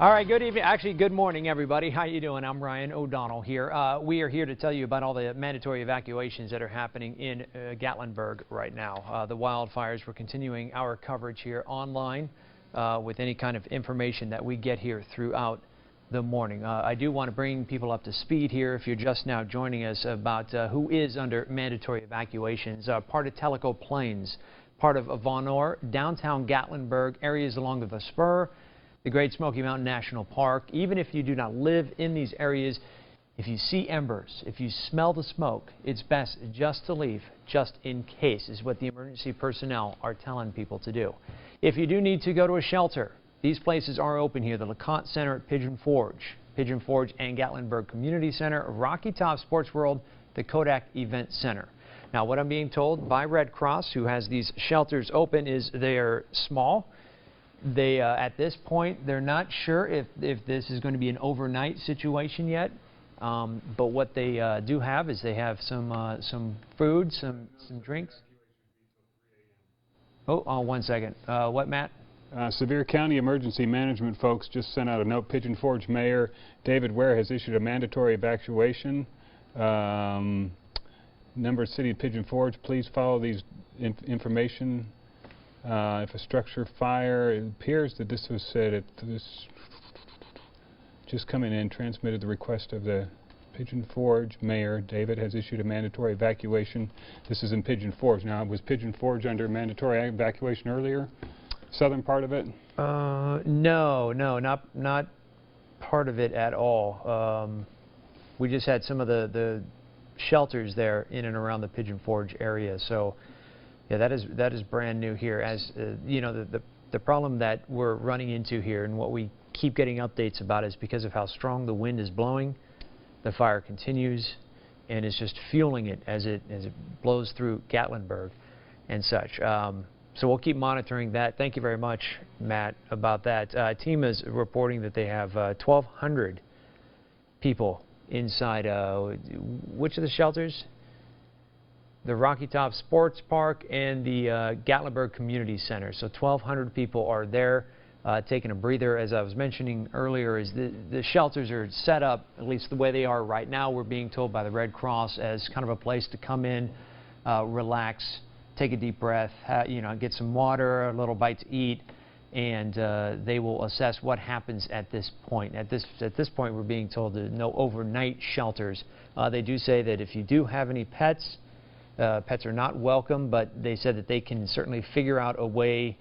All right, good evening. Actually, good morning, everybody. How you doing? I'm Ryan O'Donnell here. We are here to tell you about all the mandatory evacuations that are happening in Gatlinburg right now. The wildfires. We're continuing our coverage here online with any kind of information that we get here throughout the morning. I do want to bring people up to speed here, if you're just now joining us, about who is under mandatory evacuations. Part of Tellico Plains, part of Vonore, downtown Gatlinburg, areas along the Spur, the Great Smoky Mountain National Park. Even if you do not live in these areas, if you see embers, if you smell the smoke, it's best just to leave, just in case, is what the emergency personnel are telling people to do. If you do need to go to a shelter, these places are open here. The LeConte Center at Pigeon Forge and Gatlinburg Community Center, Rocky Top Sports World, the Kodak Event Center. Now, what I'm being told by Red Cross, who has these shelters open, is they are small. They, at this point, they're not sure if this is going to be an overnight situation yet. But what they do have is they have some food, some drinks. Oh, 1 second. What, Matt? Sevier County Emergency Management folks just sent out a note. Pigeon Forge Mayor David Ware has issued a mandatory evacuation. Number of City of Pigeon Forge, please follow these information. If a structure fire, it appears that this was said at this, just coming in, transmitted the request of the Pigeon Forge Mayor. David has issued a mandatory evacuation. This is in Pigeon Forge. Now, was Pigeon Forge under mandatory evacuation earlier? Southern part of it? No, not part of it at all. We just had some of the shelters there in and around the Pigeon Forge area. So, yeah, that is brand new here. As you know, the problem that we're running into here, and what we keep getting updates about, is because of how strong the wind is blowing. The fire continues, and it's just fueling it as it blows through Gatlinburg and such. So we'll keep monitoring that. Thank you very much, Matt, about that. Team is reporting that they have 1,200 people inside. Which of the shelters? The Rocky Top Sports Park and the Gatlinburg Community Center. So 1,200 people are there taking a breather. As I was mentioning earlier, is the shelters are set up, at least the way they are right now, we're being told by the Red Cross, as kind of a place to come in, relax, take a deep breath, get some water, a little bite to eat, and they will assess what happens at this point. At this point, we're being told that no overnight shelters. They do say that if you do have any pets, pets are not welcome, but they said that they can certainly figure out a way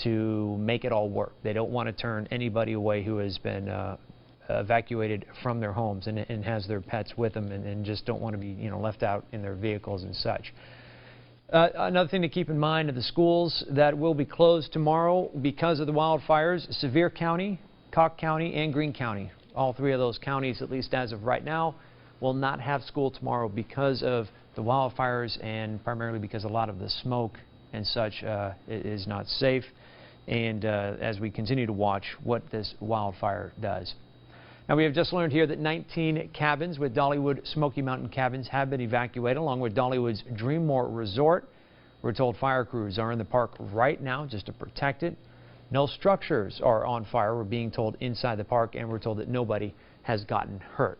to make it all work. They don't want to turn anybody away who has been evacuated from their homes and has their pets with them, and just don't want to be left out in their vehicles and such. Another thing to keep in mind are the schools that will be closed tomorrow because of the wildfires. Sevier County, Cocke County, and Greene County. All three of those counties, at least as of right now, will not have school tomorrow because of the wildfires, and primarily because a lot of the smoke and such is not safe. And as we continue to watch what this wildfire does. Now, we have just learned here that 19 cabins with Dollywood Smoky Mountain Cabins have been evacuated, along with Dollywood's Dreammore Resort. We're told fire crews are in the park right now just to protect it. No structures are on fire, we're being told, inside the park, and we're told that nobody has gotten hurt.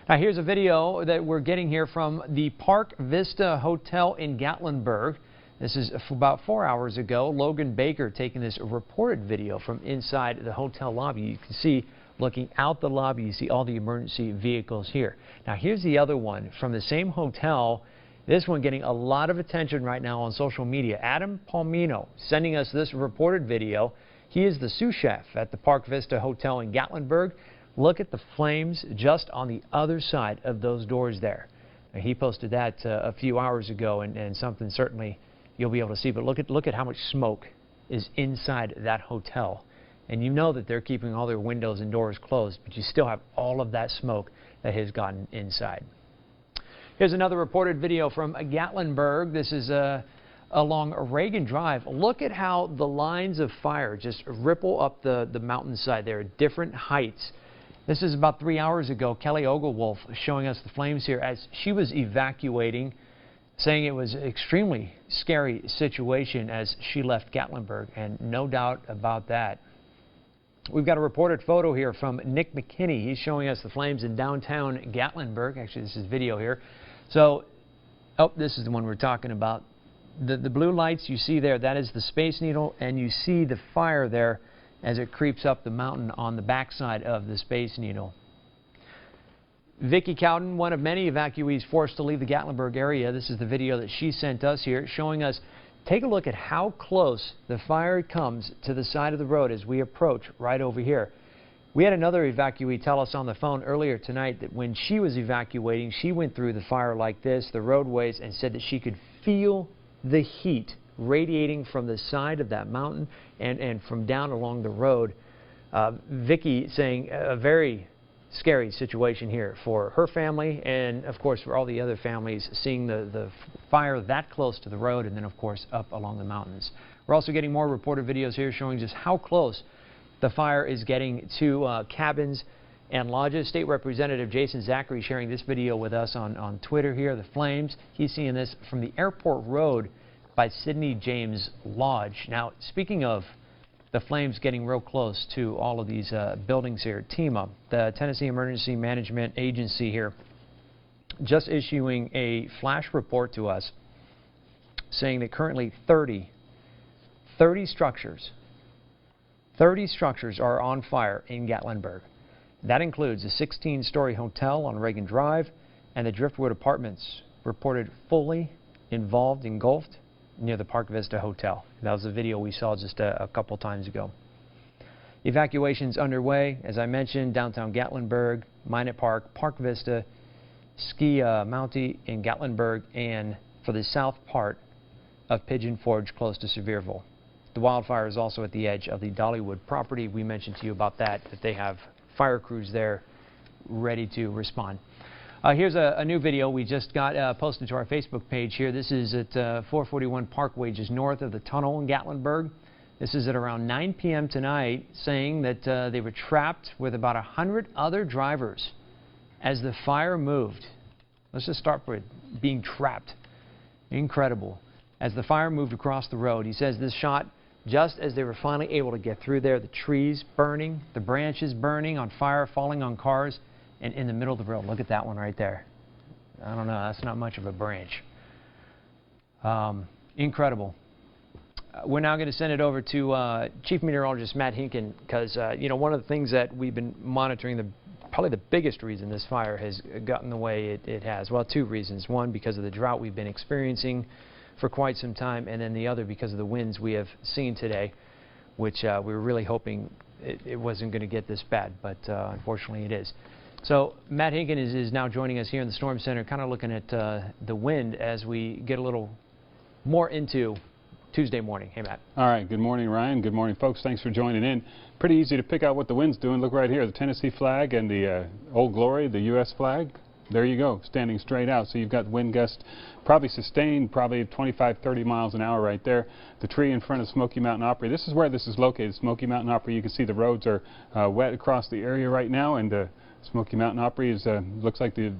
Now, here's a video that we're getting here from the Park Vista Hotel in Gatlinburg. This is about 4 hours ago. Logan Baker taking this reported video from inside the hotel lobby. You can see, looking out the lobby, you see all the emergency vehicles here. Now, here's the other one from the same hotel. This one getting a lot of attention right now on social media. Adam Palmino sending us this reported video. He is the sous chef at the Park Vista Hotel in Gatlinburg. Look at the flames just on the other side of those doors there. Now, he posted that a few hours ago, and something certainly you'll be able to see. But look at how much smoke is inside that hotel. And you know that they're keeping all their windows and doors closed, but you still have all of that smoke that has gotten inside. Here's another reported video from Gatlinburg. This is along Reagan Drive. Look at how the lines of fire just ripple up the mountainside there at different heights. This is about 3 hours ago. Kelly Oglewolf showing us the flames here as she was evacuating, saying it was an extremely scary situation as she left Gatlinburg, and no doubt about that. We've got a reported photo here from Nick McKinney. He's showing us the flames in downtown Gatlinburg. Actually, this is video here. So, oh, this is the one we're talking about. The blue lights you see there, that is the Space Needle, and you see the fire there as it creeps up the mountain on the backside of the Space Needle. Vicki Cowden, one of many evacuees forced to leave the Gatlinburg area. This is the video that she sent us here, showing us, take a look at how close the fire comes to the side of the road as we approach right over here. We had another evacuee tell us on the phone earlier tonight that when she was evacuating, she went through the fire like this, the roadways, and said that she could feel the heat radiating from the side of that mountain and from down along the road. Vicki saying a very scary situation here for her family and, of course, for all the other families seeing the fire that close to the road and then, of course, up along the mountains. We're also getting more reported videos here showing just how close the fire is getting to cabins and lodges. State Representative Jason Zachary sharing this video with us on Twitter here, the flames. He's seeing this from the Airport Road by Sidney James Lodge. Now, speaking of the flames getting real close to all of these buildings here, TEMA, the Tennessee Emergency Management Agency here, just issuing a flash report to us saying that currently 30 structures are on fire in Gatlinburg. That includes a 16-story hotel on Reagan Drive and the Driftwood Apartments, reported fully engulfed near the Park Vista Hotel. That was the video we saw just a couple times ago. Evacuations underway, as I mentioned, downtown Gatlinburg, Minot Park, Park Vista, Ski Mountie in Gatlinburg, and for the south part of Pigeon Forge close to Sevierville. The wildfire is also at the edge of the Dollywood property. We mentioned to you about that they have fire crews there ready to respond. Here's a new video we just got posted to our Facebook page here. This is at 441 Parkway, just north of the tunnel in Gatlinburg. This is at around 9 p.m. tonight, saying that they were trapped with about 100 other drivers as the fire moved. Let's just start with being trapped. Incredible. As the fire moved across the road, he says this shot just as they were finally able to get through there, the trees burning, the branches burning on fire, falling on cars, and in the middle of the road. Look at that one right there. I don't know, that's not much of a branch. Incredible. We're now going to send it over to Chief Meteorologist Matt Hinken because, you know, one of the things that we've been monitoring, probably the biggest reason this fire has gotten the way it has. Well, two reasons. One, because of the drought we've been experiencing for quite some time, and then the other because of the winds we have seen today, which we were really hoping it wasn't going to get this bad, but unfortunately it is. So Matt Hinken is now joining us here in the Storm Center, kind of looking at the wind as we get a little more into Tuesday morning. Hey, Matt. All right. Good morning, Ryan. Good morning, folks. Thanks for joining in. Pretty easy to pick out what the wind's doing. Look right here, the Tennessee flag and the Old Glory, the U.S. flag. There you go, standing straight out. So you've got wind gust probably sustained, probably 25, 30 miles an hour right there. The tree in front of Smoky Mountain Opry. This is where this is located, Smoky Mountain Opry. You can see the roads are wet across the area right now, and Smoky Mountain Opry is looks like at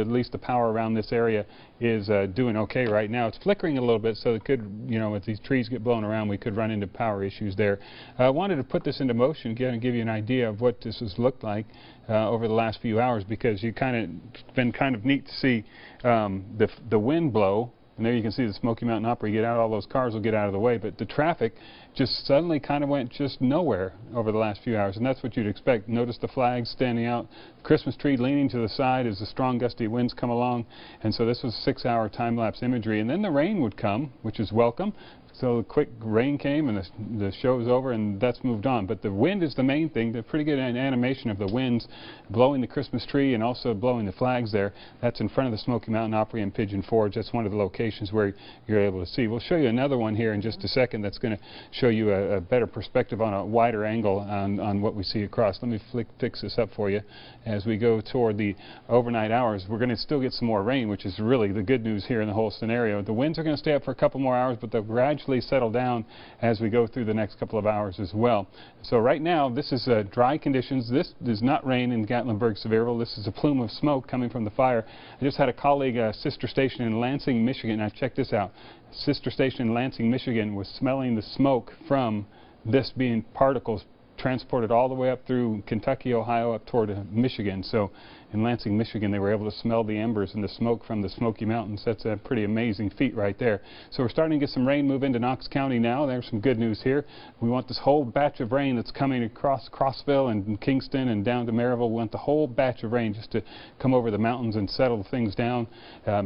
least the power around this area is doing okay right now. It's flickering a little bit, so it could, you know, if these trees get blown around, we could run into power issues there. I wanted to put this into motion again and give you an idea of what this has looked like over the last few hours, because it's been kind of neat to see the wind blow. And there you can see the Smoky Mountain Opry. Get out, all those cars will get out of the way. But the traffic just suddenly kind of went just nowhere over the last few hours. And that's what you'd expect. Notice the flags standing out. Christmas tree leaning to the side as the strong gusty winds come along. And so this was 6-hour time-lapse imagery. And then the rain would come, which is welcome. So the quick rain came and the show is over, and that's moved on. But the wind is the main thing. The pretty good animation of the winds blowing the Christmas tree and also blowing the flags there. That's in front of the Smoky Mountain Opry and Pigeon Forge. That's one of the locations where you're able to see. We'll show you another one here in just a second that's going to show you a better perspective on a wider angle on what we see across. Let me fix this up for you. As we go toward the overnight hours, we're going to still get some more rain, which is really the good news here in the whole scenario. The winds are going to stay up for a couple more hours, but they'll gradually settle down as we go through the next couple of hours as well. So right now, this is dry conditions. This does not rain in Gatlinburg, Sevierville. This is a plume of smoke coming from the fire. I just had a colleague, sister station in Lansing, Michigan. Now check this out. Sister station in Lansing, Michigan was smelling the smoke from this being particles transported all the way up through Kentucky, Ohio, up toward Michigan. So in Lansing, Michigan, they were able to smell the embers and the smoke from the Smoky Mountains. That's a pretty amazing feat right there. So we're starting to get some rain move into Knox County now. There's some good news here. We want this whole batch of rain that's coming across Crossville and Kingston and down to Maryville. We want the whole batch of rain just to come over the mountains and settle things down,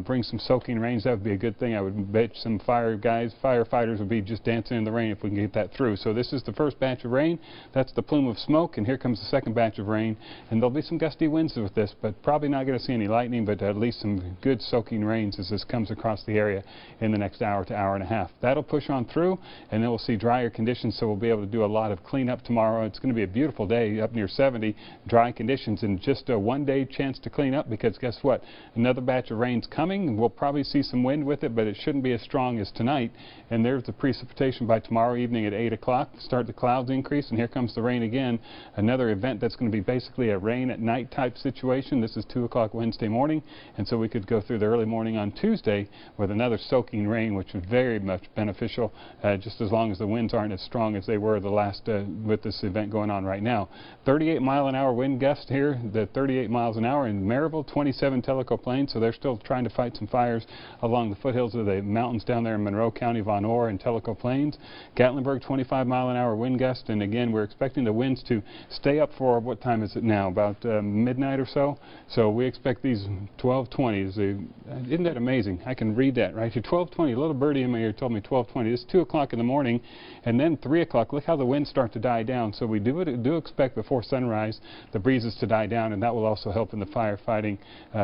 bring some soaking rains. That would be a good thing. I would bet some firefighters would be just dancing in the rain if we can get that through. So this is the first batch of rain. That's the plume of smoke, and here comes the second batch of rain. And there'll be some gusty winds with this, but probably not going to see any lightning, but at least some good soaking rains as this comes across the area in the next hour to hour and a half. That'll push on through, and then we'll see drier conditions, so we'll be able to do a lot of cleanup tomorrow. It's going to be a beautiful day, up near 70, dry conditions, and just a one-day chance to clean up, because guess what? Another batch of rain's coming, and we'll probably see some wind with it, but it shouldn't be as strong as tonight. And there's the precipitation by tomorrow evening at 8 o'clock. Start the clouds increase, and here comes the rain again. Another event that's going to be basically a rain at night type situation. This is 2 o'clock Wednesday morning, and so we could go through the early morning on Tuesday with another soaking rain, which is very much beneficial, just as long as the winds aren't as strong as they were the last with this event going on right now. 38-mile-an-hour wind gust here, the 38 miles an hour in Maryville, 27 Tellico Plains, so they're still trying to fight some fires along the foothills of the mountains down there in Monroe County, Von Orr, and Tellico Plains. Gatlinburg, 25-mile-an-hour wind gust, and again, we're expecting the winds to stay up for, what time is it now, about midnight or so. So we expect these 1220s. Isn't that amazing? I can read that right here. 1220. A little birdie in my ear told me 1220. It's 2 o'clock in the morning, and then 3 o'clock. Look how the winds start to die down. So we do expect before sunrise the breezes to die down, and that will also help in the firefighting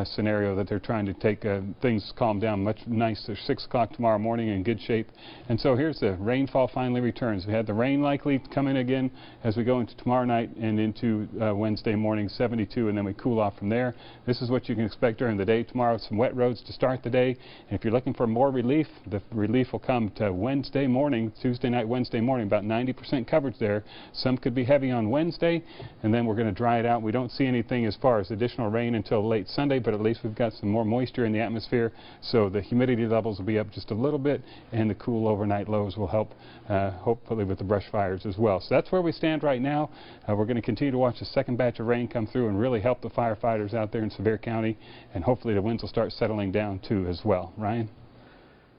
scenario that they're trying to take things calm down much nicer. 6 o'clock tomorrow morning in good shape. And so here's the rainfall finally returns. We had the rain likely come in again as we go into tomorrow night and into Wednesday morning, 72, and then we cool off from there. This is what you can expect during the day tomorrow. Some wet roads to start the day. And if you're looking for more relief, the relief will come to Wednesday morning, Tuesday night, Wednesday morning, about 90% coverage there. Some could be heavy on Wednesday, and then we're going to dry it out. We don't see anything as far as additional rain until late Sunday, but at least we've got some more moisture in the atmosphere, so the humidity levels will be up just a little bit, and the cool overnight lows will help, hopefully, with the brush fires as well. So that's where we stand right now. We're going to continue to watch the second batch of rain come through and really help the firefighters out there in Sevier County, and hopefully the winds will start settling down too as well. Ryan?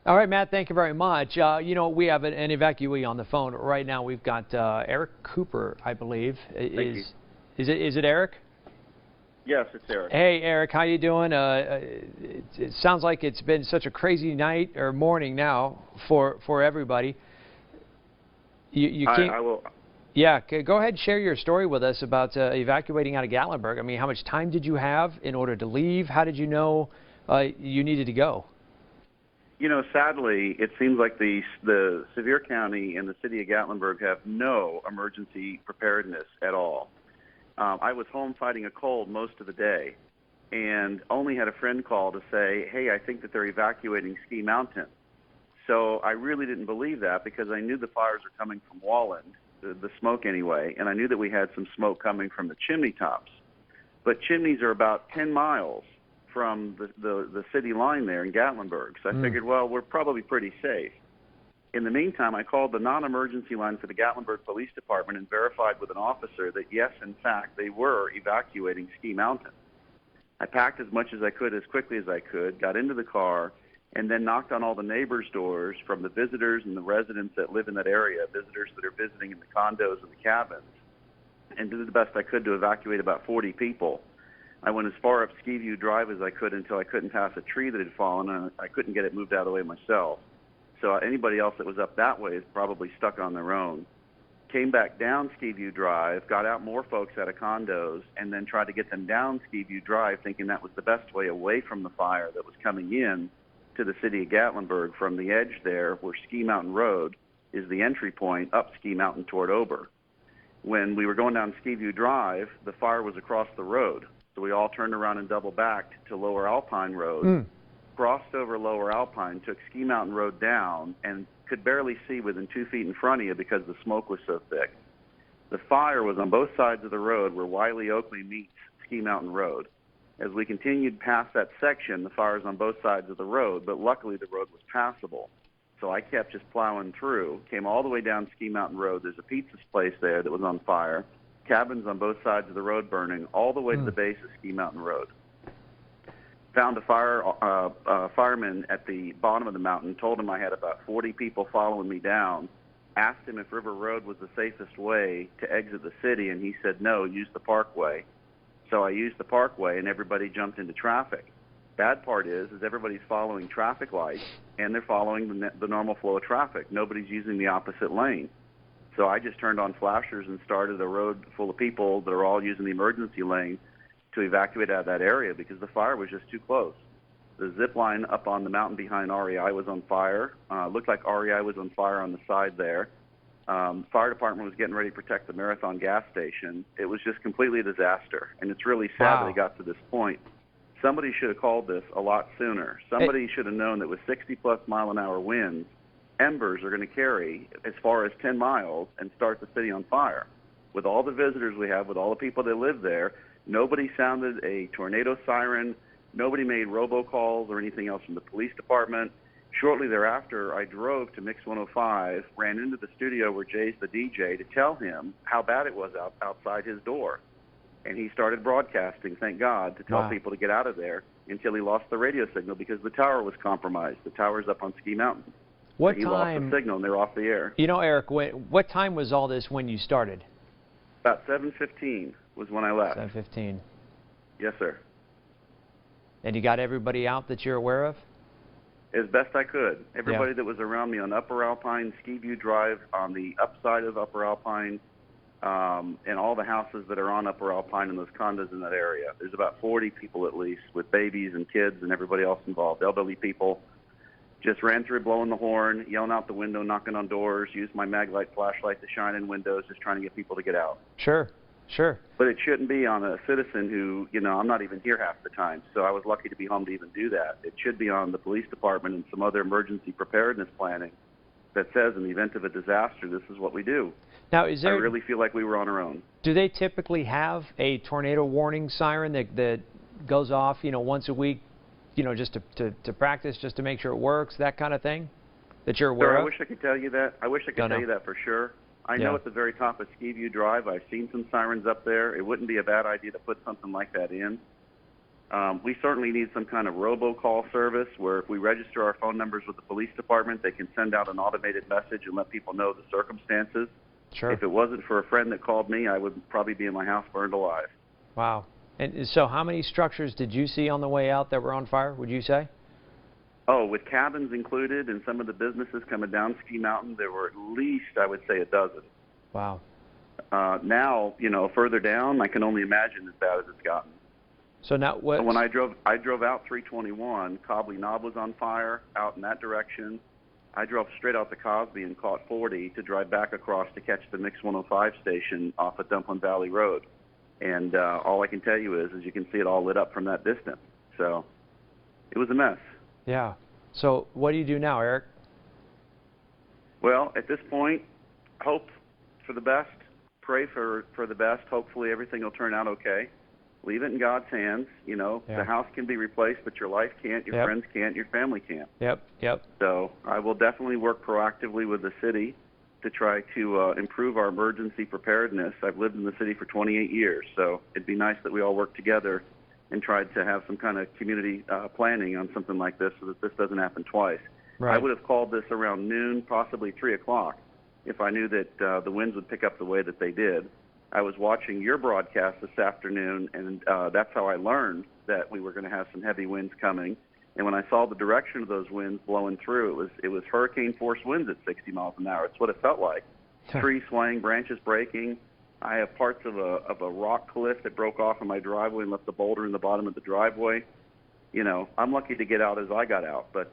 All right, Matt, thank you very much. You know, we have an evacuee on the phone right now. We've got Eric Cooper, I believe. Is it Eric? Yes, it's Eric. Hey, Eric, how you doing? It sounds like it's been such a crazy night or morning now for everybody. I will. Yeah, go ahead and share your story with us about evacuating out of Gatlinburg. I mean, how much time did you have in order to leave? How did you know you needed to go? You know, sadly, it seems like the Sevier County and the city of Gatlinburg have no emergency preparedness at all. I was home fighting a cold most of the day and only had a friend call to say, hey, I think that they're evacuating Ski Mountain. So I really didn't believe that because I knew the fires were coming from Walland, the smoke anyway, and I knew that we had some smoke coming from the chimney tops. But chimneys are about 10 miles from the city line there in Gatlinburg. So I figured, well, we're probably pretty safe. In the meantime, I called the non-emergency line for the Gatlinburg Police Department and verified with an officer that, yes, in fact, they were evacuating Ski Mountain. I packed as much as I could as quickly as I could, got into the car, and then knocked on all the neighbors' doors from the visitors and the residents that live in that area, visitors that are visiting in the condos and the cabins, and did the best I could to evacuate about 40 people. I went as far up Ski View Drive as I could until I couldn't pass a tree that had fallen, and I couldn't get it moved out of the way myself. So anybody else that was up that way is probably stuck on their own. Came back down Ski View Drive, got out more folks out of condos, and then tried to get them down Ski View Drive, thinking that was the best way away from the fire that was coming in to the city of Gatlinburg from the edge there where Ski Mountain Road is the entry point up Ski Mountain toward Ober. When we were going down Ski View Drive, the fire was across the road. So we all turned around and double backed to Lower Alpine Road, crossed over Lower Alpine, took Ski Mountain Road down, and could barely see within 2 feet in front of you because the smoke was so thick. The fire was on both sides of the road where Wiley Oakley meets Ski Mountain Road. As we continued past that section, the fire was on both sides of the road, but luckily the road was passable. So I kept just plowing through, came all the way down Ski Mountain Road. There's a pizza place there that was on fire, cabins on both sides of the road burning, all the way to the base of Ski Mountain Road. Found a fireman at the bottom of the mountain, told him I had about 40 people following me down, asked him if River Road was the safest way to exit the city, and he said, no, use the Parkway. So I used the Parkway, and everybody jumped into traffic. Bad part is everybody's following traffic lights, and they're following the normal flow of traffic. Nobody's using the opposite lane. So I just turned on flashers and started a road full of people that are all using the emergency lane to evacuate out of that area because the fire was just too close. The zip line up on the mountain behind REI was on fire. Looked like REI was on fire on the side there. Fire department was getting ready to protect the Marathon gas station. It was just completely a disaster, and it's really sad that it got to this point. Somebody should have called this a lot sooner. Somebody should have known that with 60-plus mile-an-hour winds, embers are going to carry as far as 10 miles and start the city on fire. With all the visitors we have, with all the people that live there, nobody sounded a tornado siren. Nobody made robocalls or anything else from the police department. Shortly thereafter, I drove to Mix 105, ran into the studio where Jay's the DJ to tell him how bad it was outside his door. And he started broadcasting, thank God, to tell people to get out of there until he lost the radio signal because the tower was compromised. The tower's up on Ski Mountain. What he time? Lost the signal and they're off the air. You know, Eric, what time was all this when you started? About 7:15 was when I left. 7:15. Yes, sir. And you got everybody out that you're aware of? As best I could. Everybody that was around me on Upper Alpine, Ski View Drive, on the upside of Upper Alpine, and all the houses that are on Upper Alpine and those condos in that area. There's about 40 people at least with babies and kids and everybody else involved, elderly people. Just ran through blowing the horn, yelling out the window, knocking on doors, used my Maglite flashlight to shine in windows, just trying to get people to get out. Sure, sure. But it shouldn't be on a citizen who, you know, I'm not even here half the time, so I was lucky to be home to even do that. It should be on the police department and some other emergency preparedness planning that says in the event of a disaster, this is what we do. Now, is there? I really feel like we were on our own. Do they typically have a tornado warning siren that goes off, you know, once a week, you know, just to practice, just to make sure it works, that kind of thing, that you're aware Sir, of? I wish I could tell you that. I wish I could tell you that for sure. I know at the very top of Ski View Drive, I've seen some sirens up there. It wouldn't be a bad idea to put something like that in. We certainly need some kind of robocall service where if we register our phone numbers with the police department, they can send out an automated message and let people know the circumstances. Sure. If it wasn't for a friend that called me, I would probably be in my house burned alive. Wow. And so how many structures did you see on the way out that were on fire, would you say? Oh, with cabins included and some of the businesses coming down Ski Mountain, there were at least, I would say, a dozen. Wow. Now, you know, further down, I can only imagine as bad as it's gotten. So now what? When I drove out 321, Cobley Knob was on fire out in that direction. I drove straight out to Cosby and caught 40 to drive back across to catch the Mix 105 station off of Dumpling Valley Road. And all I can tell you is you can see it all lit up from that distance. So it was a mess. Yeah. So what do you do now, Eric? Well, at this point, hope for the best, pray for the best. Hopefully everything will turn out okay. Leave it in God's hands. You know, the house can be replaced, but your life can't, your friends can't, your family can't. Yep. So I will definitely work proactively with the city to try to improve our emergency preparedness. I've lived in the city for 28 years, so it'd be nice that we all work together and tried to have some kind of community planning on something like this so that this doesn't happen twice. Right. I would have called this around noon, possibly 3 o'clock, if I knew that the winds would pick up the way that they did. I was watching your broadcast this afternoon, and that's how I learned that we were going to have some heavy winds coming. And when I saw the direction of those winds blowing through, it was hurricane-force winds at 60 miles an hour. It's what it felt like. Trees swaying, branches breaking. I have parts of a rock cliff that broke off in my driveway and left a boulder in the bottom of the driveway. You know, I'm lucky to get out as I got out, but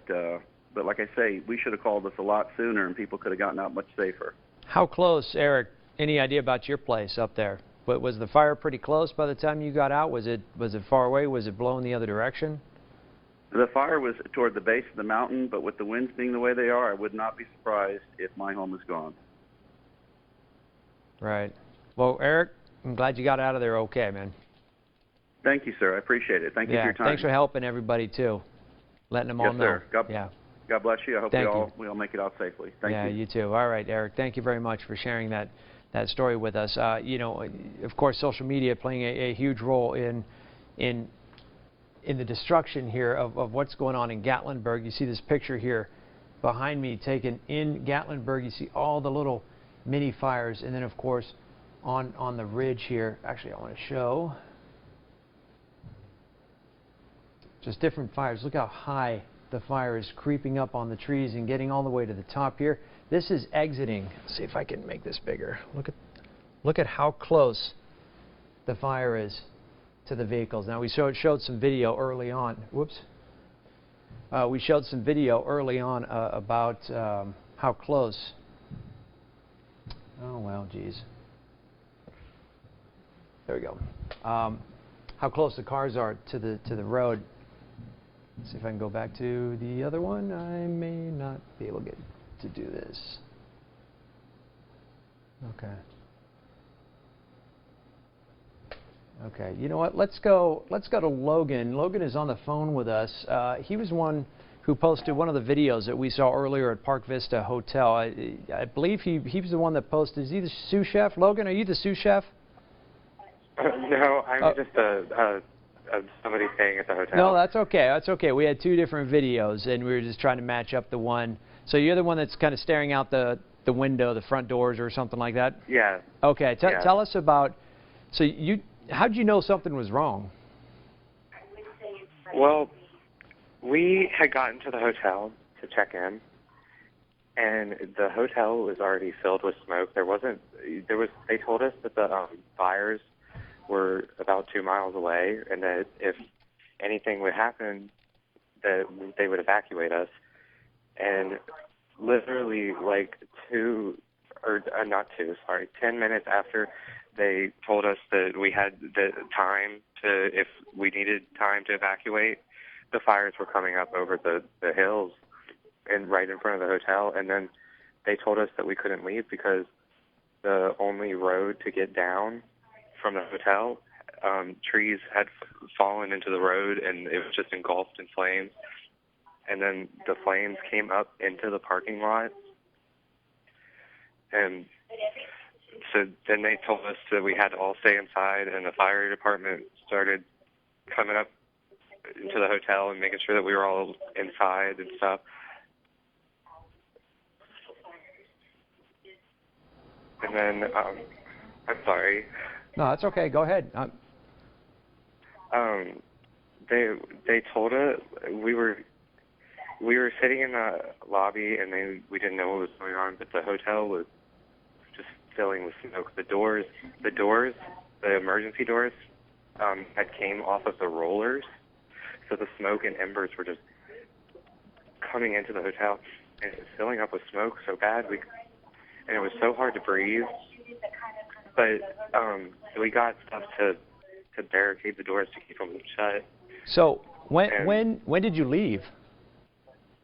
like I say, we should have called this a lot sooner, and people could have gotten out much safer. How close, Eric? Any idea about your place up there? Was the fire pretty close by the time you got out? Was it far away? Was it blowing the other direction? The fire was toward the base of the mountain, but with the winds being the way they are, I would not be surprised if my home is gone. Right. Well, Eric, I'm glad you got out of there okay, man. Thank you, sir. I appreciate it. Thank you for your time. Thanks for helping everybody, too. Letting them all know. Yes, sir. God bless you. I hope we all make it out safely. Thank you. Yeah, you too. All right, Eric. Thank you very much for sharing that story with us. You know, of course, social media playing a huge role in the destruction here of what's going on in Gatlinburg. You see this picture here behind me taken in Gatlinburg. You see all the little mini fires, and then of course on the ridge here. Actually, I want to show just different fires. Look how high the fire is creeping up on the trees and getting all the way to the top here. This is exiting. Let's see if I can make this bigger. Look at how close the fire is to the vehicles. Now we showed some video early on. Whoops. We showed some video early on about how close. Oh well, geez. There we go. How close the cars are to the road. Let's see if I can go back to the other one. I may not be able to do this. Okay. Okay. You know what? Let's go to Logan. Logan is on the phone with us. He was one who posted one of the videos that we saw earlier at Park Vista Hotel. I believe he was the one that posted. Is he the sous chef? Logan, are you the sous chef? No, I'm just somebody staying at the hotel. No, that's okay. That's okay. We had two different videos, and we were just trying to match up the one. So you're the one that's kind of staring out the window, the front doors, or something like that? Yeah. Okay. Yeah. Tell us about. So how'd you know something was wrong? Well, we had gotten to the hotel to check in, and the hotel was already filled with smoke. They told us that the fires were about 2 miles away, and that if anything would happen, that they would evacuate us. And literally, like 10 minutes after they told us that we had the time to, if we needed time to evacuate, the fires were coming up over the hills and right in front of the hotel. And then they told us that we couldn't leave because the only road to get down from the hotel, trees had fallen into the road, and it was just engulfed in flames. And then the flames came up into the parking lot. And so then they told us that we had to all stay inside, and the fire department started coming up into the hotel and making sure that we were all inside and stuff. And then, I'm sorry. No, that's okay. Go ahead. They told us we were sitting in the lobby, and we didn't know what was going on, but the hotel was just filling with smoke. The emergency doors, had came off of the rollers, so the smoke and embers were just coming into the hotel, and it was filling up with smoke so bad, and it was so hard to breathe. But we got stuff to barricade the doors to keep them shut. So when did you leave?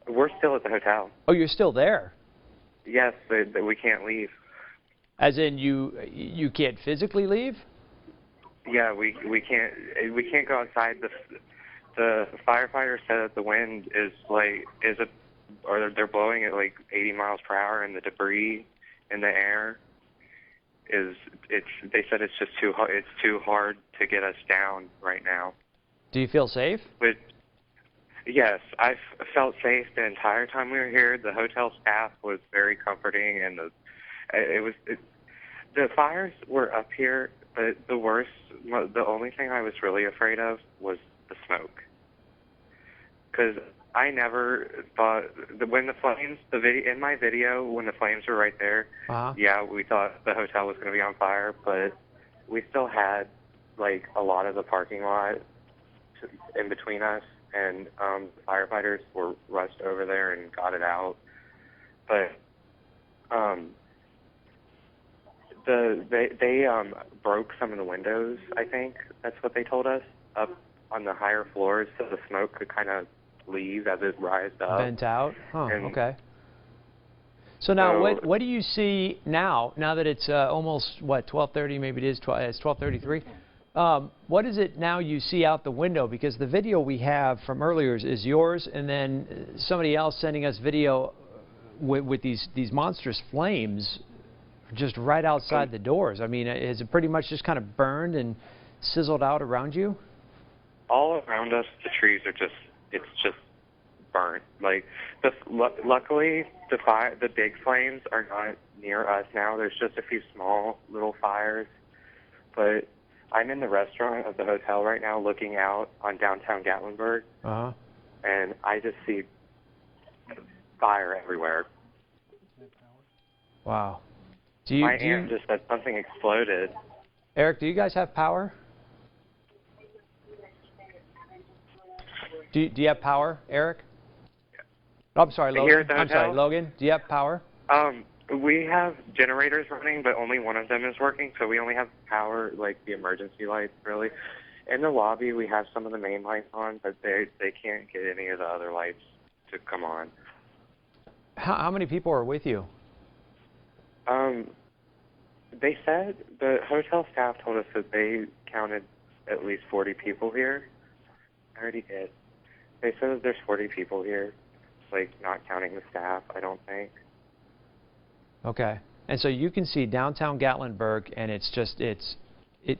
We're still at the hotel. Oh, you're still there? Yes, but we can't leave. As in you can't physically leave? Yeah, we can't go outside. The firefighters said that the wind they're blowing at like 80 miles per hour, and the debris in the air they said it's just too hard. It's too hard to get us down right now. Do you feel safe? But yes, I felt safe the entire time we were here. The hotel staff was very comforting, and the fires were up here. But the only thing I was really afraid of was the smoke, because I never thought when the flames, in my video, when the flames were right there, yeah, we thought the hotel was going to be on fire, but we still had like a lot of the parking lot in between us, and firefighters were rushed over there and got it out. But they broke some of the windows, I think that's what they told us, up on the higher floors, so the smoke could kind of leave as it rised up. Vent out? Huh, okay. So now, what do you see now that it's almost, what, 12:30, maybe it is, it's 12:33? What is it now you see out the window? Because the video we have from earlier is yours, and then somebody else sending us video with these monstrous flames just right outside the doors. I mean, is it pretty much just kind of burned and sizzled out around you? All around us, the trees are it's just burnt. Like, luckily, the big flames are not near us now. There's just a few small little fires. But I'm in the restaurant of the hotel right now looking out on downtown Gatlinburg, and I just see fire everywhere. Wow. My aunt just said something exploded. Eric, do you guys have power? Do you have power, Eric? Oh, I'm sorry, Logan. Here at the I'm sorry, hotel? Logan. Do you have power? We have generators running, but only one of them is working, so we only have power, like the emergency lights, really. In the lobby, we have some of the main lights on, but they can't get any of the other lights to come on. How many people are with you? They said, the hotel staff told us that they counted at least 40 people here. I already did. They said that there's 40 people here, like, not counting the staff, I don't think. Okay. And so you can see downtown Gatlinburg, and it's just, it's just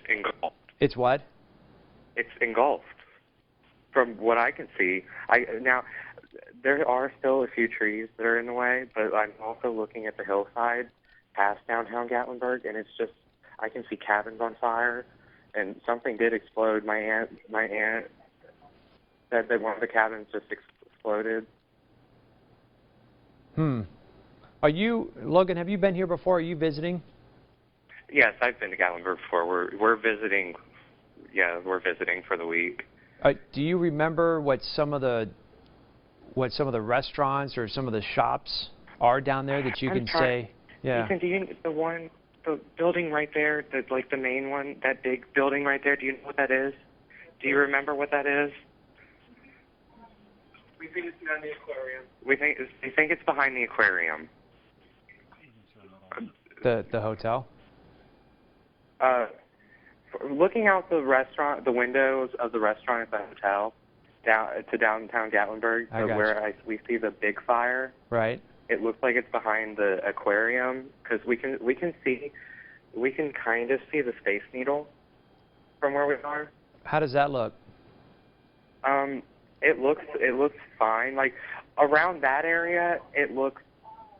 engulfed. It's what? It's engulfed. From what I can see, now, there are still a few trees that are in the way, but I'm also looking at the hillside past downtown Gatlinburg, and it's just, I can see cabins on fire, and something did explode. My aunt said that one of the cabins just exploded. Are you, Logan, have you been here before? Are you visiting? Yes, I've been to Gatlinburg before. We're visiting. Yeah, we're visiting for the week. Do you remember what some of the restaurants or some of the shops are down there that you can say? Yeah. Ethan, do you the building right there, the main one, that big building right there? Do you know what that is? Do you remember what that is? We think it's behind the aquarium. We think it's behind the aquarium. The hotel? Looking out the windows of the restaurant at the hotel, down to downtown Gatlinburg, we see the big fire. Right. It looks like it's behind the aquarium because we can kind of see the Space Needle from where we are. How does that look? It looks fine. Like around that area, it looks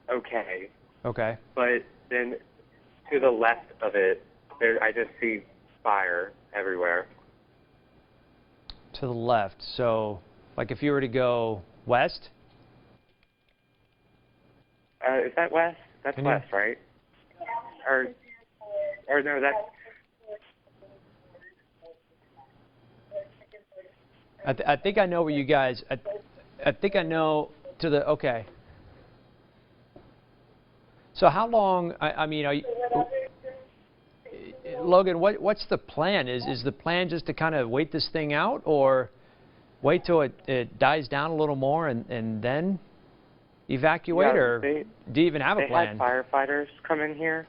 okay. Okay. But then to the left of it, I just see fire everywhere. To the left. So, like if you were to go west? Is that west? That's west, right? Or no, that's... I think I know where you guys... I think I know to the... Okay. So how long... I mean, are you... Logan, what's the plan? Is the plan just to kind of wait this thing out, or wait till it dies down a little more and then evacuate, or do you even have a plan? They had firefighters come in here,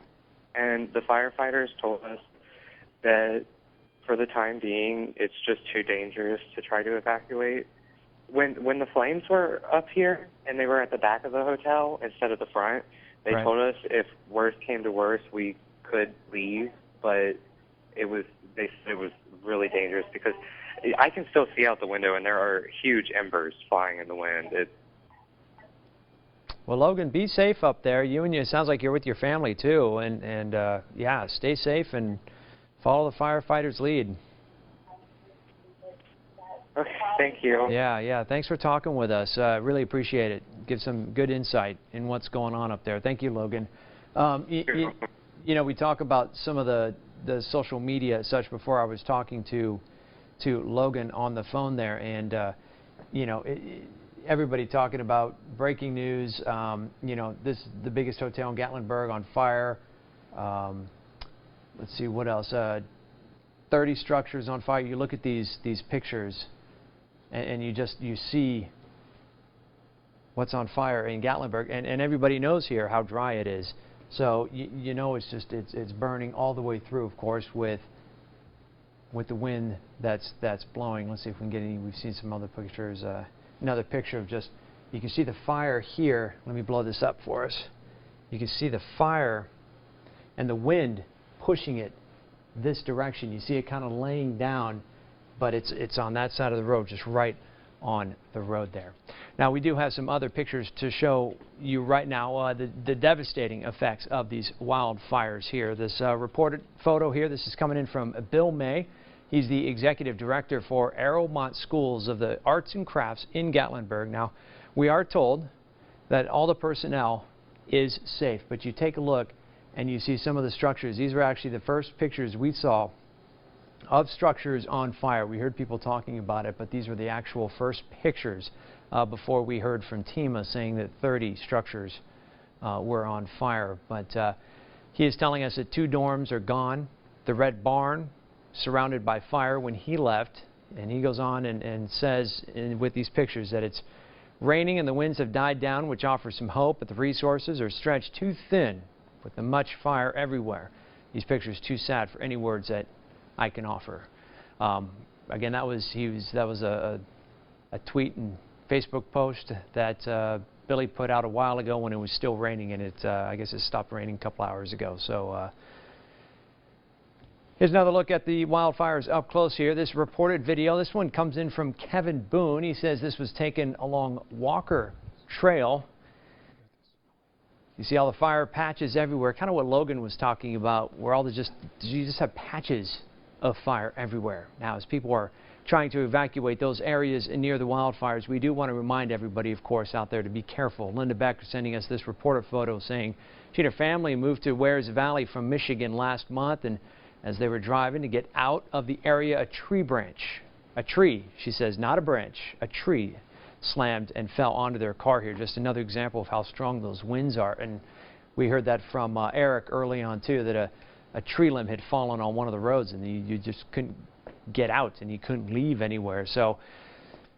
and the firefighters told us that for the time being, it's just too dangerous to try to evacuate. When the flames were up here and they were at the back of the hotel instead of the front, they told us if worse came to worse, we could leave. But it was really dangerous because I can still see out the window and there are huge embers flying in the wind. Well, Logan, be safe up there. It sounds like you're with your family too, and yeah, stay safe and follow the firefighters' lead. Okay, thank you. Yeah. Thanks for talking with us. Really appreciate it. Give some good insight in what's going on up there. Thank you, Logan. We talk about some of the social media and such before. I was talking to Logan on the phone there, and everybody talking about breaking news. This is the biggest hotel in Gatlinburg on fire. Let's see what else. 30 structures on fire. You look at these pictures, and you see what's on fire in Gatlinburg, and everybody knows here how dry it is. So it's burning all the way through, of course, with with the wind that's blowing. Let's see if we can get any. We've seen some other pictures. Another picture of just, you can see the fire here. Let me blow this up for us. You can see the fire and the wind pushing it this direction. You see it kind of laying down, but it's on that side of the road, just right on the road there. Now we do have some other pictures to show you right now, the devastating effects of these wildfires here. This reported photo here, this is coming in from Bill May. He's the executive director for Arrowmont Schools of the Arts and Crafts in Gatlinburg. Now we are told that all the personnel is safe, but you take a look and you see some of the structures. These were actually the first pictures we saw of structures on fire. We heard people talking about it, but these were the actual first pictures before we heard from TEMA saying that 30 structures were on fire. But he is telling us that 2 dorms are gone. The Red Barn surrounded by fire when he left. And he goes on and says with these pictures that it's raining and the winds have died down, which offers some hope, but the resources are stretched too thin with the much fire everywhere. These pictures too sad for any words that I can offer. Again, that was a tweet and Facebook post that Billy put out a while ago when it was still raining, and I guess it stopped raining a couple hours ago. So here's another look at the wildfires up close here. This reported video, this one comes in from Kevin Boone. He says this was taken along Walker Trail. You see all the fire patches everywhere, kind of what Logan was talking about, where you just have patches of fire everywhere. Now, as people are trying to evacuate those areas near the wildfires, we do want to remind everybody, of course, out there to be careful. Linda Beck sending us this reported photo saying she and her family moved to Wares Valley from Michigan last month, and as they were driving to get out of the area, a tree, she says, not a branch, a tree slammed and fell onto their car here. Just another example of how strong those winds are. And we heard that from Eric early on, too, that a tree limb had fallen on one of the roads and you just couldn't get out and you couldn't leave anywhere. So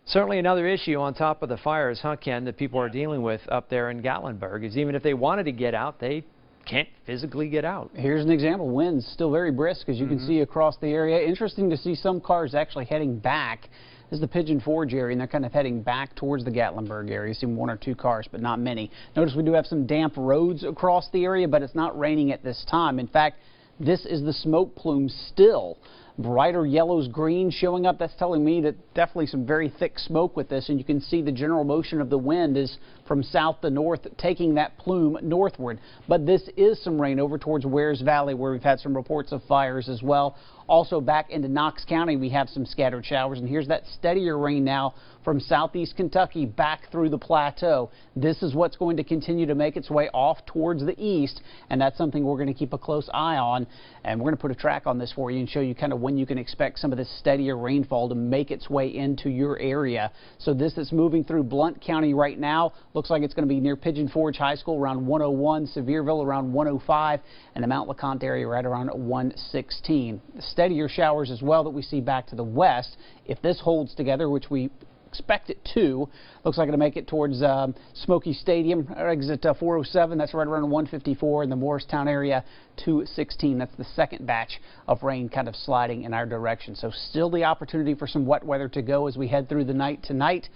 certainly another issue on top of the fires, huh, Ken, that people are dealing with up there in Gatlinburg is even if they wanted to get out, they can't physically get out. Here's an example. Winds still very brisk, as you can see across the area. Interesting to see some cars actually heading back. This is the Pigeon Forge area, and they're kind of heading back towards the Gatlinburg area. You see 1 or 2 cars, but not many. Notice we do have some damp roads across the area, but it's not raining at this time. In fact, this is the smoke plume still. Brighter yellows, greens showing up. That's telling me that definitely some very thick smoke with this, and you can see the general motion of the wind is from south to north, taking that plume northward. But this is some rain over towards Wares Valley, where we've had some reports of fires as well. Also back into Knox County, we have some scattered showers, and here's that steadier rain now from southeast Kentucky back through the plateau. This is what's going to continue to make its way off towards the east, and that's something we're going to keep a close eye on. And we're going to put a track on this for you and show you kind of when you can expect some of this steadier rainfall to make its way into your area. So this is moving through Blount County right now. Looks like it's going to be near Pigeon Forge High School around 101, Sevierville around 105, and the Mount LeConte area right around 116. The steadier showers as well that we see back to the west, if this holds together, which we expect it to, looks like it'll make it towards Smoky Stadium, exit 407, that's right around 154, in the Morristown area 216. That's the second batch of rain kind of sliding in our direction. So still the opportunity for some wet weather to go as we head through the night tonight.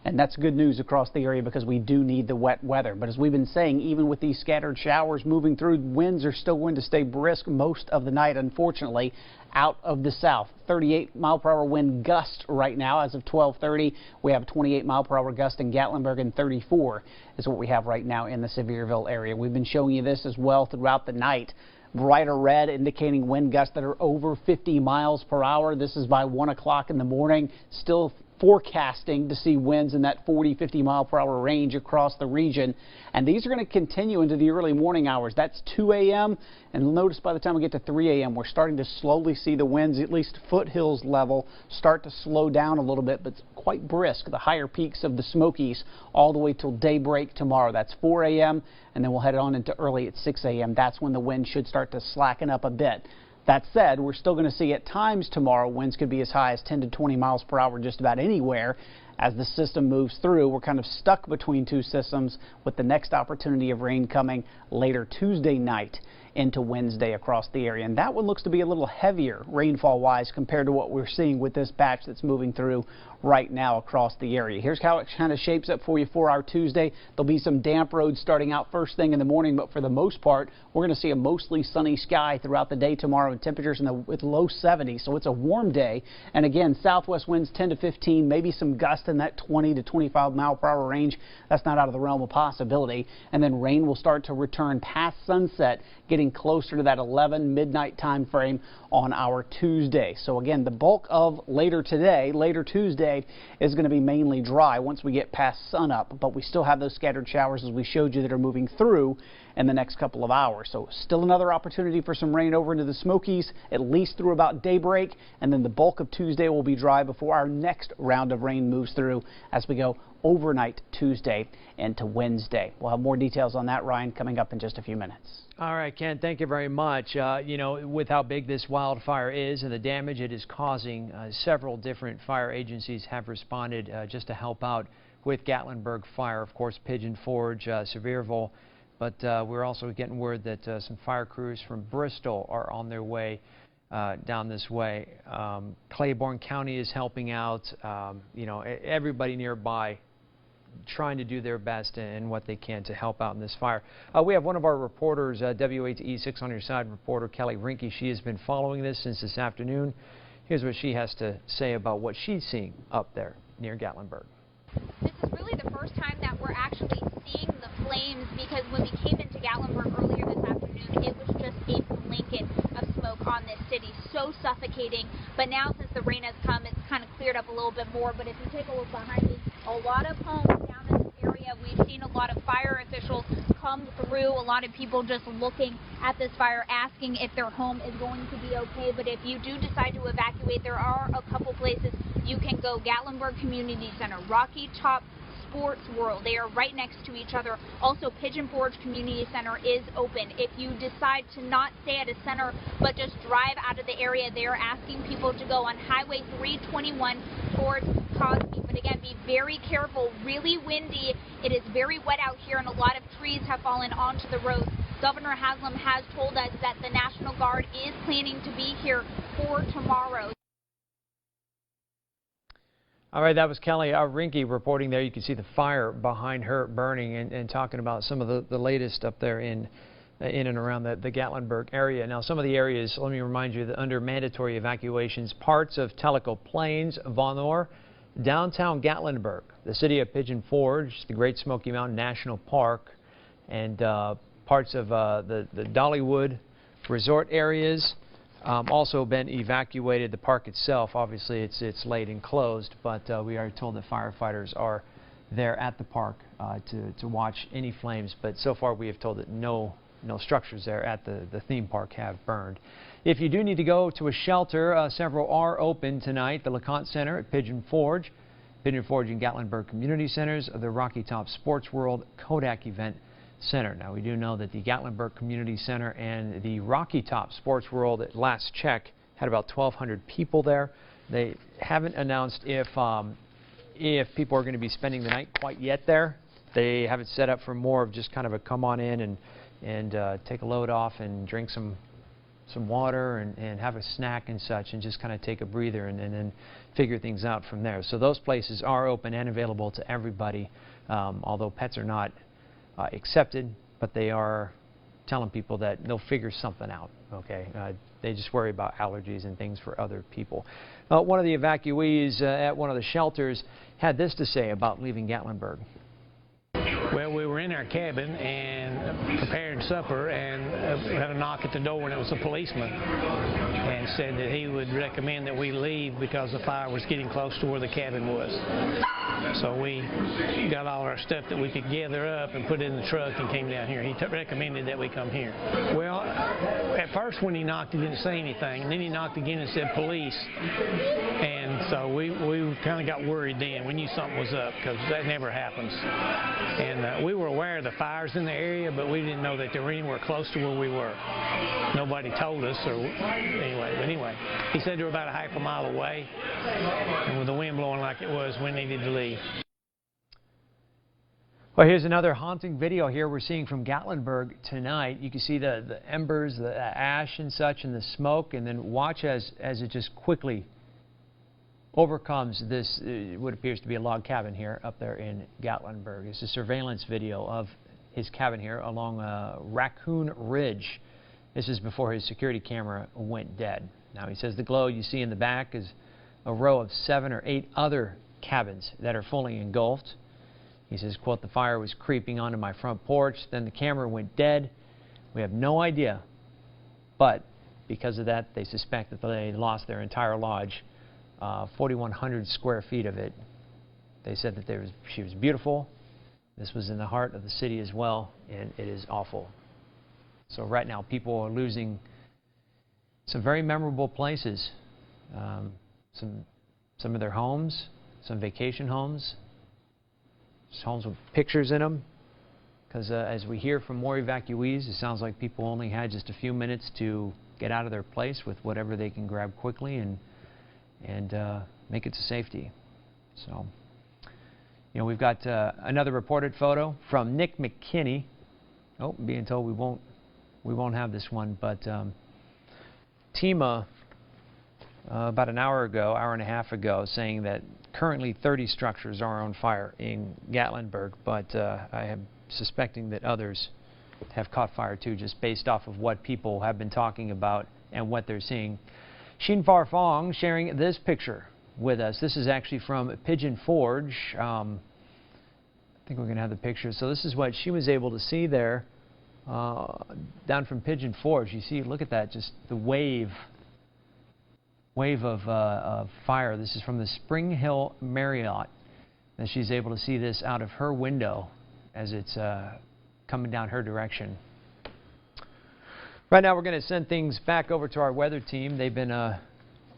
And that's good news across the area because we do need the wet weather. But as we've been saying, even with these scattered showers moving through, winds are still going to stay brisk most of the night, unfortunately, out of the south. 38-mile-per-hour wind gust right now as of 12:30. We have a 28-mile-per-hour gust in Gatlinburg, and 34 is what we have right now in the Sevierville area. We've been showing you this as well throughout the night. Brighter red indicating wind gusts that are over 50 miles per hour. This is by 1 o'clock in the morning. Still forecasting to see winds in that 40-50 mile per hour range across the region, and these are going to continue into the early morning hours. That's 2 a.m. and notice by the time we get to 3 a.m. we're starting to slowly see the winds, at least foothills level, start to slow down a little bit, but quite brisk. The higher peaks of the Smokies all the way till daybreak tomorrow. That's 4 a.m. and then we'll head on into early at 6 a.m. That's when the wind should start to slacken up a bit. That said, we're still going to see at times tomorrow winds could be as high as 10 to 20 miles per hour just about anywhere as the system moves through. We're kind of stuck between two systems with the next opportunity of rain coming later Tuesday night into Wednesday across the area. And that one looks to be a little heavier rainfall-wise compared to what we're seeing with this batch that's moving through right now across the area. Here's how it kind of shapes up for you for our Tuesday. There'll be some damp roads starting out first thing in the morning, but for the most part, we're going to see a mostly sunny sky throughout the day tomorrow, and temperatures with low 70s. So it's a warm day. And again, southwest winds 10 to 15, maybe some gusts in that 20 to 25 mile per hour range. That's not out of the realm of possibility. And then rain will start to return past sunset, getting closer to that 11 midnight time frame on our Tuesday. So again, the bulk of later Tuesday, is going to be mainly dry once we get past sunup, but we still have those scattered showers, as we showed you, that are moving through in the next couple of hours. So still another opportunity for some rain over into the Smokies, at least through about daybreak, and then the bulk of Tuesday will be dry before our next round of rain moves through as we go overnight Tuesday into Wednesday. We'll have more details on that, Ryan, coming up in just a few minutes. All right, Ken, thank you very much. You know, with how big this wildfire is and the damage it is causing, several different fire agencies have responded just to help out with Gatlinburg fire. Of course, Pigeon Forge, Sevierville, but we're also getting word that some fire crews from Bristol are on their way down this way. Claiborne County is helping out. You know, everybody nearby trying to do their best and what they can to help out in this fire. We have one of our reporters, WATE 6 on your side reporter Kelly Rinke. She has been following this since this afternoon. Here's what she has to say about what she's seeing up there near Gatlinburg. This is really the first time that we're actually seeing the flames, because when we came into Gatlinburg earlier this afternoon, it was just a blanket of smoke on this city, so suffocating. But now, since the rain has come, it's kind of cleared up a little bit more. But if you take a look behind me, a lot of homes down in this area. We've seen a lot of fire officials come through, a lot of people just looking at this fire, asking if their home is going to be okay. But if you do decide to evacuate, there are a couple places you can go. Gatlinburg Community Center, Rocky Top Sports World, they are right next to each other. Also, Pigeon Forge Community Center is open. If you decide to not stay at a center but just drive out of the area, they are asking people to go on Highway 321 towards Cosby. But again, be very careful. Really windy. It is very wet out here, and a lot of trees have fallen onto the road. Governor Haslam has told us that the National Guard is planning to be here for tomorrow. All right, that was Kelly Rinke reporting there. You can see the fire behind her burning and talking about some of the latest up there in and around the Gatlinburg area. Now, some of the areas, let me remind you, that under mandatory evacuations, parts of Tellico Plains, Vonore, downtown Gatlinburg, the city of Pigeon Forge, the Great Smoky Mountain National Park, and parts of the Dollywood resort areas. Also been evacuated. The park itself, obviously, it's late and closed, but we are told that firefighters are there at the park to watch any flames. But so far, we have told that no structures there at the theme park have burned. If you do need to go to a shelter, several are open tonight. The LeConte Center at Pigeon Forge and Gatlinburg Community Centers, the Rocky Top Sports World Kodak Event Center. Now, we do know that the Gatlinburg Community Center and the Rocky Top Sports World, at last check, had about 1,200 people there. They haven't announced if people are going to be spending the night quite yet there. They have it set up for more of just kind of a come on in and take a load off and drink some water and have a snack and such, and just kind of take a breather and then figure things out from there. So those places are open and available to everybody, although pets are not accepted, but they are telling people that they'll figure something out. Okay, they just worry about allergies and things for other people. One of the evacuees at one of the shelters had this to say about leaving Gatlinburg. Well, we were in our cabin and preparing supper, and we had a knock at the door, and it was a policeman, and said that he would recommend that we leave because the fire was getting close to where the cabin was. So we got all our stuff that we could gather up and put in the truck and came down here. He recommended that we come here. Well, at first when he knocked, he didn't say anything, and then he knocked again and said police, and so we kind of got worried then. We knew something was up because that never happens. And we were aware of the fires in the area, but we didn't know that they were anywhere close to where we were. Nobody told us, or anyway, he said they were about a half a mile away, and with the wind blowing like it was, we needed to leave. Well, here's another haunting video here we're seeing from Gatlinburg tonight. You can see the embers, the ash and such, and the smoke, and then watch as it just quickly overcomes this, what appears to be a log cabin here up there in Gatlinburg. It's a surveillance video of his cabin here along Raccoon Ridge. This is before his security camera went dead. Now, he says the glow you see in the back is a row of 7 or 8 other cabins that are fully engulfed. He says, quote, the fire was creeping onto my front porch, then the camera went dead. We have no idea, but because of that, they suspect that they lost their entire lodge, 4,100 square feet of it. They said that she was beautiful. This was in the heart of the city as well, and it is awful. So right now, people are losing some very memorable places, some of their homes, some vacation homes, homes with pictures in them, because as we hear from more evacuees, it sounds like people only had just a few minutes to get out of their place with whatever they can grab quickly and make it to safety. So, you know, we've got another reported photo from Nick McKinney. Oh, being told we won't have this one, but TEMA about an hour and a half ago, saying that currently 30 structures are on fire in Gatlinburg, but I am suspecting that others have caught fire too, just based off of what people have been talking about and what they're seeing. Xin Farfong sharing this picture with us. This is actually from Pigeon Forge. I think we're going to have the picture. So this is what she was able to see there down from Pigeon Forge. You see, look at that, just the wave of fire. This is from the Spring Hill Marriott, and she's able to see this out of her window as it's coming down her direction. Right now we're going to send things back over to our weather team. They've been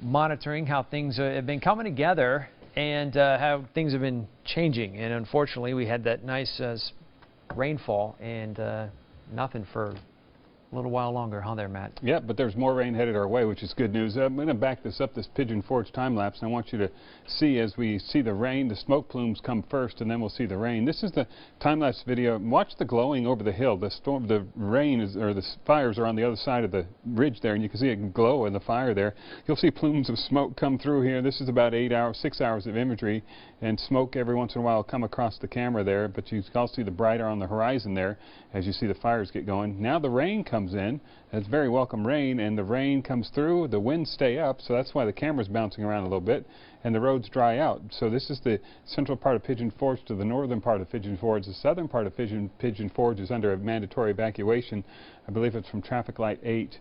monitoring how things have been coming together and how things have been changing, and unfortunately we had that nice rainfall and nothing for a little while longer, huh there, Matt? Yeah, but there's more rain headed our way, which is good news. I'm going to back this up, this Pigeon Forge time lapse, and I want you to see as we see the rain, the smoke plumes come first, and then we'll see the rain. This is the time lapse video. Watch the glowing over the hill. The storm, the rain is, or the fires are on the other side of the ridge there, and you can see it glow in the fire there. You'll see plumes of smoke come through here. This is about 6 hours of imagery, and smoke every once in a while come across the camera there, but you can also see the brighter on the horizon there as you see the fires get going. Now the rain comes in. It's very welcome rain, and the rain comes through, the winds stay up, so that's why the camera's bouncing around a little bit, and the roads dry out. So this is the central part of Pigeon Forge to the northern part of Pigeon Forge. The southern part of Pigeon Forge is under a mandatory evacuation. I believe it's from traffic light 8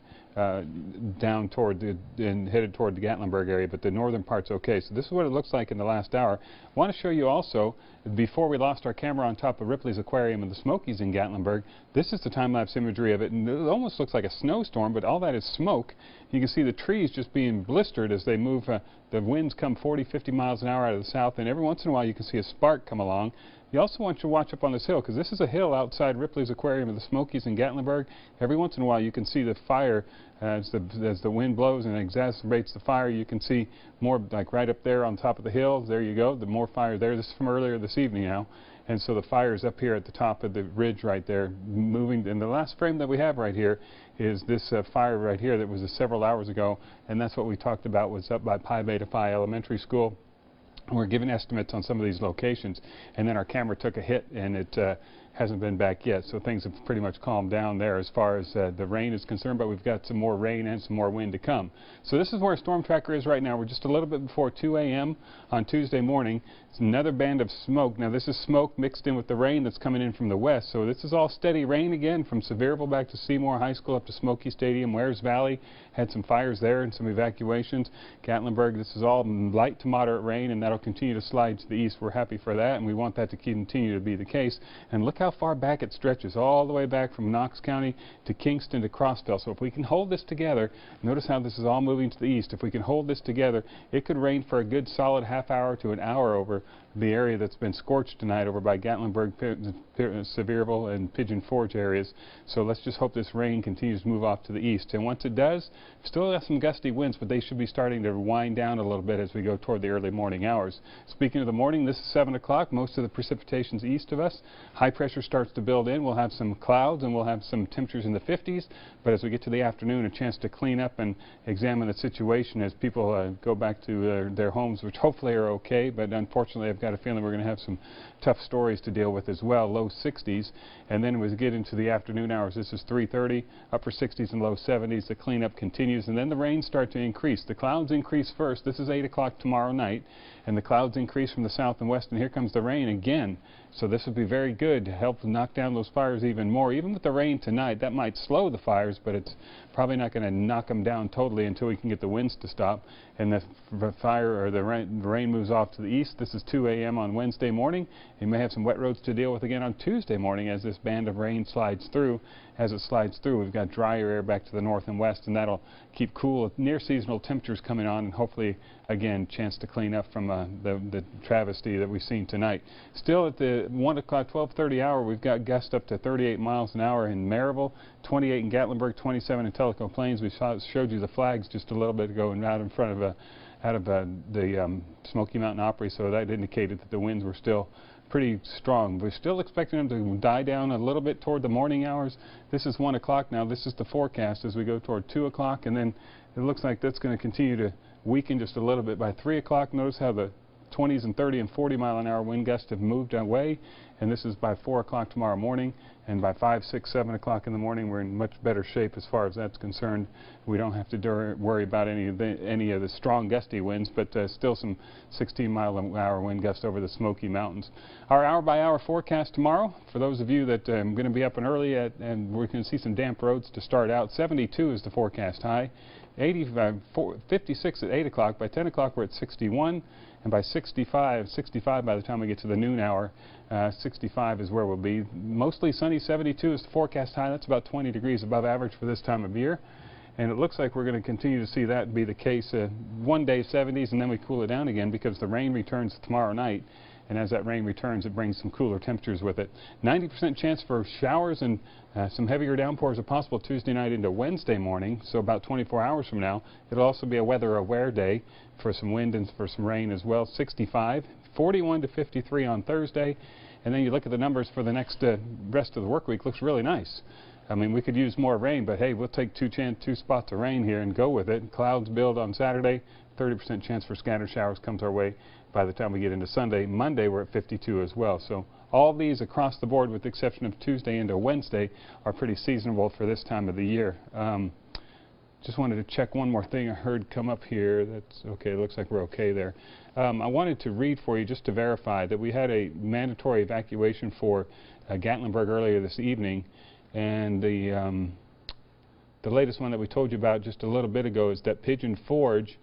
down toward and headed toward the Gatlinburg area, but the northern part's okay. So this is what it looks like in the last hour. I want to show you also, before we lost our camera on top of Ripley's Aquarium and the Smokies in Gatlinburg, this is the time-lapse imagery of it, and it almost looks like a snowstorm, but all that is smoke. You can see the trees just being blistered as they move. The winds come 40, 50 miles an hour out of the south, and every once in a while you can see a spark come along. You also want to watch up on this hill, because this is a hill outside Ripley's Aquarium and the Smokies in Gatlinburg. Every once in a while you can see the fire as the wind blows and exacerbates the fire. You can see more, like right up there on top of the hill. There you go, the more fire there. This is from earlier this evening now. And so the fire is up here at the top of the ridge right there, moving. And the last frame that we have right here is this fire right here that was several hours ago, and that's what we talked about, was up by Pi Beta Phi Elementary School. We're giving estimates on some of these locations, and then our camera took a hit, and it hasn't been back yet. So things have pretty much calmed down there as far as the rain is concerned, but we've got some more rain and some more wind to come. So this is where Storm Tracker is right now. We're just a little bit before 2 a.m. on Tuesday morning. It's another band of smoke. Now this is smoke mixed in with the rain that's coming in from the west. So this is all steady rain again from Sevierville back to Seymour High School up to Smoky Stadium. Wares Valley had some fires there and some evacuations. Gatlinburg, this is all light to moderate rain, and that'll continue to slide to the east. We're happy for that, and we want that to continue to be the case. And look how far back it stretches, all the way back from Knox County to Kingston to Crossville. So if we can hold this together, notice how this is all moving to the east. If we can hold this together, it could rain for a good solid half hour to an hour over the area that's been scorched tonight over by Gatlinburg, Sevierville, and Pigeon Forge areas. So let's just hope this rain continues to move off to the east. And once it does, still have some gusty winds, but they should be starting to wind down a little bit as we go toward the early morning hours. Speaking of the morning, this is 7 o'clock. Most of the precipitation's east of us. High pressure starts to build in. We'll have some clouds and we'll have some temperatures in the 50s. But as we get to the afternoon, a chance to clean up and examine the situation as people go back to their homes, which hopefully are okay. But unfortunately, I've got a feeling we're going to have some tough stories to deal with as well. Low 60s. And then as we get into the afternoon hours, this is 3:30, upper 60s and low 70s. The cleanup continues, and then the rains start to increase. The clouds increase first. This is 8 o'clock tomorrow night, and the clouds increase from the south and west, and here comes the rain again. So this would be very good to help knock down those fires even more. Even with the rain tonight, that might slow the fires, but it's probably not going to knock them down totally until we can get the winds to stop. And the fire or the rain moves off to the east. This is 2 a.m. on Wednesday morning. You may have some wet roads to deal with again on Tuesday morning as this band of rain slides through. As it slides through, we've got drier air back to the north and west, and that'll keep cool, near seasonal temperatures coming on, and hopefully, again, chance to clean up from the travesty that we've seen tonight. Still at the 1 o'clock, 12:30 hour, we've got gusts up to 38 miles an hour in Maryville, 28 in Gatlinburg, 27 in Tellico Plains. We showed you the flags just a little bit ago and out in front of the Smoky Mountain Opry, so that indicated that the winds were still pretty strong. We're still expecting them to die down a little bit toward the morning hours. This is 1 o'clock now. This is the forecast as we go toward 2 o'clock, and then it looks like that's going to continue to weaken just a little bit by 3 o'clock. Notice how the 20s and 30 and 40 mile an hour wind gusts have moved away, and this is by 4 o'clock tomorrow morning, and by 5, 6, 7 o'clock in the morning we're in much better shape as far as that's concerned. We don't have to worry about any of the strong gusty winds, but still some 16 mile an hour wind gusts over the Smoky Mountains. Our hour-by-hour forecast tomorrow, for those of you that are going to be up and early and we're going to see some damp roads to start out. 72 is the forecast high. 56 at 8 o'clock. By 10 o'clock we're at 61, and by 65 by the time we get to the noon hour, 65 is where we'll be. Mostly sunny. 72 is the forecast high. That's about 20 degrees above average for this time of year, and it looks like we're going to continue to see that be the case. One day 70s, and then we cool it down again because the rain returns tomorrow night. And as that rain returns, it brings some cooler temperatures with it. 90% chance for showers and some heavier downpours are possible Tuesday night into Wednesday morning, so about 24 hours from now. It'll also be a weather-aware day for some wind and for some rain as well. 65, 41 to 53 on Thursday. And then you look at the numbers for the next rest of the work week, looks really nice. I mean, we could use more rain, but hey, we'll take two spots of rain here and go with it. Clouds build on Saturday. 30% chance for scattered showers comes our way by the time we get into Sunday. Monday we're at 52 as well. So all these across the board, with the exception of Tuesday into Wednesday, are pretty seasonable for this time of the year. Just wanted to check one more thing I heard come up here. That's okay. It looks like we're okay there. I wanted to read for you just to verify that we had a mandatory evacuation for Gatlinburg earlier this evening, and the latest one that we told you about just a little bit ago is that Pigeon Forge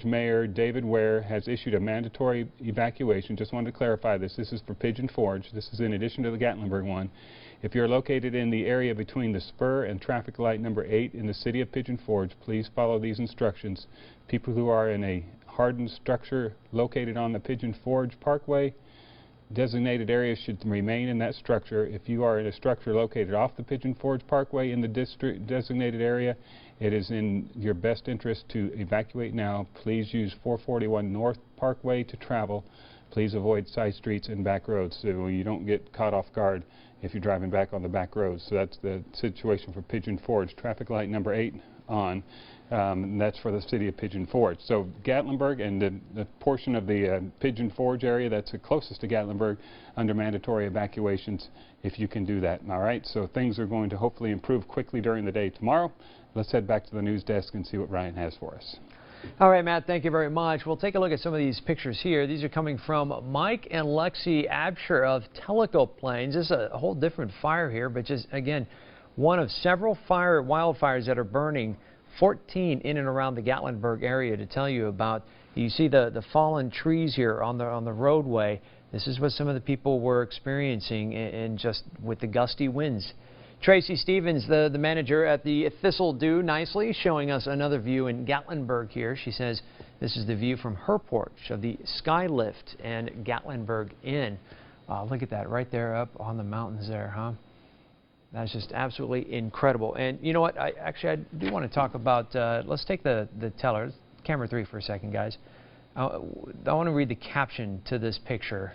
Mayor David Ware has issued a mandatory evacuation. Just wanted to clarify this. This is for Pigeon Forge. This is in addition to the Gatlinburg one. If you're located in the area between the spur and traffic light number 8 in the city of Pigeon Forge, please follow these instructions. People who are in a hardened structure located on the Pigeon Forge Parkway, designated areas should remain in that structure. If you are in a structure located off the Pigeon Forge Parkway in the district designated area, it is in your best interest to evacuate now. Please use 441 North Parkway to travel. Please avoid side streets and back roads so you don't get caught off guard if you're driving back on the back roads. So that's the situation for Pigeon Forge. Traffic light number 8 on. That's for the city of Pigeon Forge. So Gatlinburg and the portion of the Pigeon Forge area that's the closest to Gatlinburg under mandatory evacuations, if you can do that. All right, so things are going to hopefully improve quickly during the day tomorrow. Let's head back to the news desk and see what Ryan has for us. All right, Matt, thank you very much. We'll take a look at some of these pictures here. These are coming from Mike and Lexi Absher of Tellico Plains. This is a whole different fire here, but just, again, one of several wildfires that are burning, 14 in and around the Gatlinburg area to tell you about. You see the fallen trees here on the roadway. This is what some of the people were experiencing, and just with the gusty winds. Tracy Stevens, the manager at the Thistle Do Nicely, showing us another view in Gatlinburg here. She says this is the view from her porch of the Skylift and Gatlinburg Inn. Look at that right there up on the mountains there, huh? That's just absolutely incredible. And you know what? I do want to talk about, let's take the teller, camera 3 for a second, guys. I want to read the caption to this picture.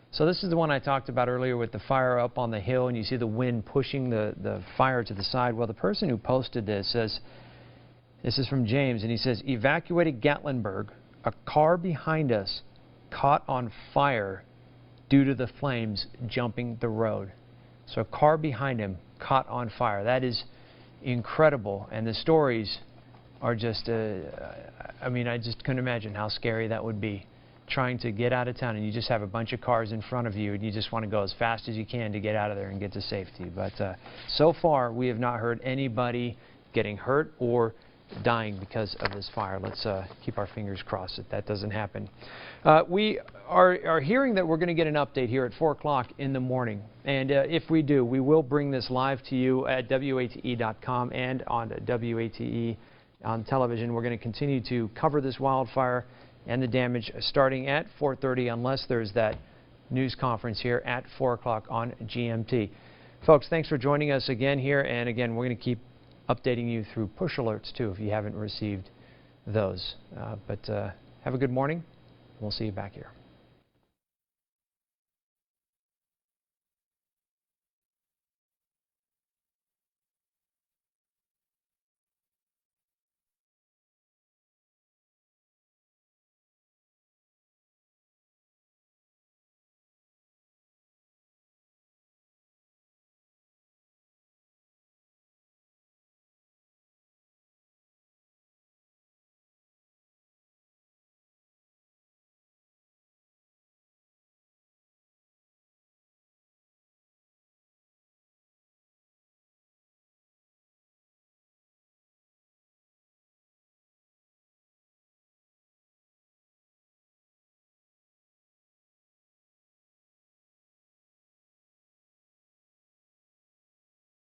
So this is the one I talked about earlier with the fire up on the hill, and you see the wind pushing the fire to the side. Well, the person who posted this says, this is from James, and he says, evacuated Gatlinburg, a car behind us caught on fire due to the flames jumping the road. So a car behind him caught on fire. That is incredible, and the stories are just, I mean, I just couldn't imagine how scary that would be. Trying to get out of town and you just have a bunch of cars in front of you and you just want to go as fast as you can to get out of there and get to safety. But so far we have not heard anybody getting hurt or dying because of this fire. Let's keep our fingers crossed that that doesn't happen. We are hearing that we're going to get an update here at 4 o'clock in the morning, and if we do, we will bring this live to you at WATE.com and on WATE on television. We're going to continue to cover this wildfire and the damage starting at 4:30 unless there's that news conference here at 4 o'clock on GMT. Folks, thanks for joining us again here, and again, we're going to keep updating you through push alerts too if you haven't received those. But have a good morning. We'll see you back here.